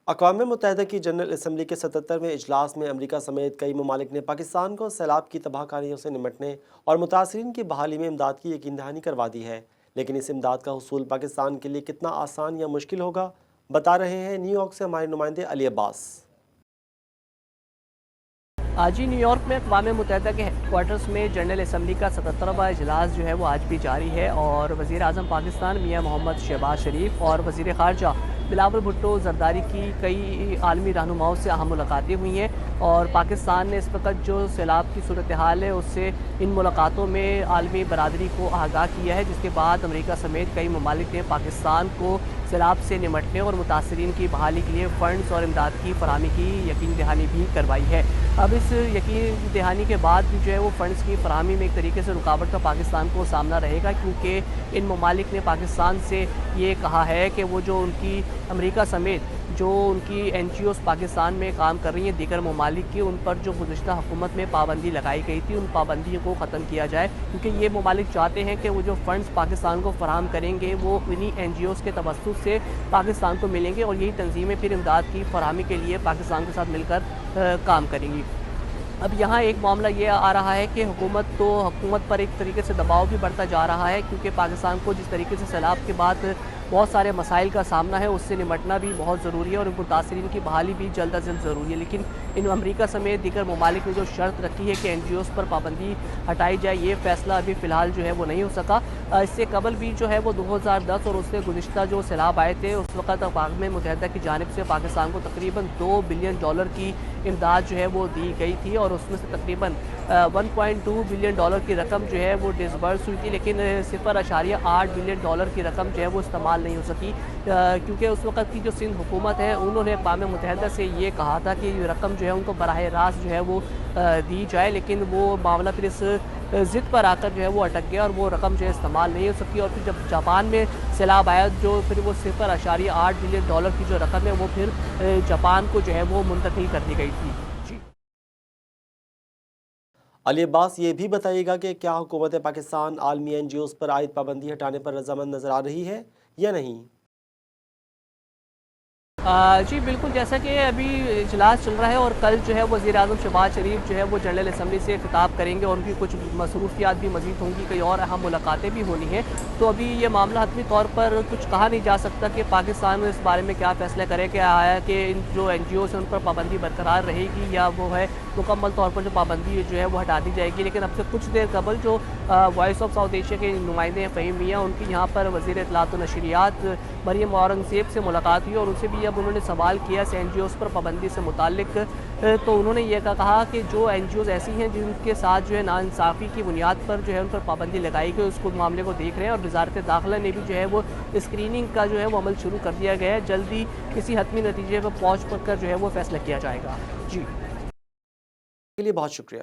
اقوام متحدہ کی جنرل اسمبلی کے 77ویں اجلاس میں امریکہ سمیت کئی ممالک نے پاکستان کو سیلاب کی تباہ کاریوں سے نمٹنے اور متاثرین کی بحالی میں امداد کی یقین دہانی کروا دی ہے، لیکن اس امداد کا حصول پاکستان کے لیے کتنا آسان یا مشکل ہوگا، بتا رہے ہیں نیو یارک سے ہمارے نمائندے علی عباس۔ آج ہی نیو یارک میں اقوام متحدہ کے ہیڈ کوارٹرز میں جنرل اسمبلی کا 77واں اجلاس جو ہے وہ آج بھی جاری ہے، اور وزیر اعظم پاکستان میاں محمد شہباز شریف اور وزیر خارجہ بلاول بھٹو زرداری کی کئی عالمی رہنماؤں سے اہم ملاقاتیں ہوئی ہیں، اور پاکستان نے اس وقت جو سیلاب کی صورتحال ہے اس سے ان ملاقاتوں میں عالمی برادری کو آگاہ کیا ہے، جس کے بعد امریکہ سمیت کئی ممالک نے پاکستان کو سیلاب سے نمٹنے اور متاثرین کی بحالی کے لیے فنڈز اور امداد کی فراہمی کی یقین دہانی بھی کروائی ہے۔ اب اس یقین دہانی کے بعد بھی جو ہے وہ فنڈز کی فراہمی میں ایک طریقے سے رکاوٹ کا پاکستان کو سامنا رہے گا، کیونکہ ان ممالک نے پاکستان سے یہ کہا ہے کہ وہ جو ان کی امریکہ سمیت جو ان کی این جی اوز پاکستان میں کام کر رہی ہیں دیگر ممالک کی، ان پر جو گزشتہ حکومت میں پابندی لگائی گئی تھی ان پابندیوں کو ختم کیا جائے، کیونکہ یہ ممالک چاہتے ہیں کہ وہ جو فنڈز پاکستان کو فراہم کریں گے وہ انہی این جی اوز کے توسط سے پاکستان کو ملیں گے، اور یہی تنظیمیں پھر امداد کی فراہمی کے لیے پاکستان کے ساتھ مل کر کام کریں گی۔ اب یہاں ایک معاملہ یہ آ رہا ہے کہ حکومت پر ایک طریقے سے دباؤ بھی بڑھتا جا رہا ہے، کیونکہ پاکستان کو جس طریقے سے سیلاب کے بعد بہت سارے مسائل کا سامنا ہے اس سے نمٹنا بھی بہت ضروری ہے، اور متاثرین کی بحالی بھی جلد از جلد ضروری ہے، لیکن ان امریکہ سمیت دیگر ممالک نے جو شرط رکھی ہے کہ این جی اوز پر پابندی ہٹائی جائے، یہ فیصلہ ابھی فی الحال جو ہے وہ نہیں ہو سکا۔ اس سے قبل بھی جو ہے وہ 2010 اور اس سے گزشتہ جو سیلاب آئے تھے اس وقت اقوام متحدہ کی جانب سے پاکستان کو تقریباً $2 بلین کی امداد جو ہے وہ دی گئی تھی، اور اس میں سے تقریباً $1.2 بلین کی رقم جو ہے وہ ڈسبرس ہوئی تھی، لیکن $0.8 بلین کی رقم جو ہے وہ استعمال نہیں ہو سکی، کیونکہ اس وقت کی جو سندھ حکومت ہے انہوں نے اقوام متحدہ سے یہ کہا تھا کہ یہ رقم جو ہے ان کو براہ راست جو ہے وہ دی جائے، لیکن وہ معاملہ پھر اس ضد پر آ کر جو ہے وہ اٹک گیا، اور وہ رقم جو ہے استعمال نہیں ہو سکی، اور پھر جب جاپان میں سیلاب آیا جو پھر وہ $0.8 بلین کی جو رقم ہے وہ پھر جاپان کو جو ہے وہ منتقل کر دی گئی تھی۔ جی علی عباس، یہ بھی بتائیے گا کہ کیا حکومت پاکستان عالمی این جی اوز پر عائد پابندی ہٹانے پر رضامند نظر آ رہی ہے یا نہیں؟ جی بالکل، جیسا کہ ابھی اجلاس چل رہا ہے اور کل جو ہے وزیر اعظم شہباز شریف جو ہے وہ جنرل اسمبلی سے خطاب کریں گے، اور ان کی کچھ مصروفیات بھی مزید ہوں گی، کئی اور اہم ملاقاتیں بھی ہونی ہیں، تو ابھی یہ معاملہ حتمی طور پر کچھ کہا نہیں جا سکتا کہ پاکستان اس بارے میں کیا فیصلہ کرے کہ آیا کہ ان جو این جی اوز ہیں ان پر پابندی برقرار رہے گی یا وہ ہے مکمل طور پر جو پابندی جو ہے وہ ہٹا دی جائے گی۔ لیکن اب سے کچھ دیر قبل جو وائس آف ساؤتھ ایشیا کے نمائندے ہیں فہیم میاں، ان کی یہاں پر وزیر اطلاعات و نشریات مریم اورنگزیب سے ملاقات ہوئی، اور ان سے بھی اب انہوں نے سوال کیا این جی اوز پر پابندی سے متعلق، تو انہوں نے یہ کہا کہ جو این جی اوز ایسی ہیں جن کے ساتھ جو ہے ناانصافی کی بنیاد پر جو ہے ان پر پابندی لگائی گئی، اس کو معاملے کو دیکھ رہے ہیں، اور وزارت داخلہ نے بھی جو ہے وہ اسکریننگ کا جو ہے وہ عمل شروع کر دیا گیا ہے، جلدی کسی حتمی نتیجے پر پہنچ کر جو ہے وہ فیصلہ کیا جائے گا۔ جی کے لیے بہت شکریہ۔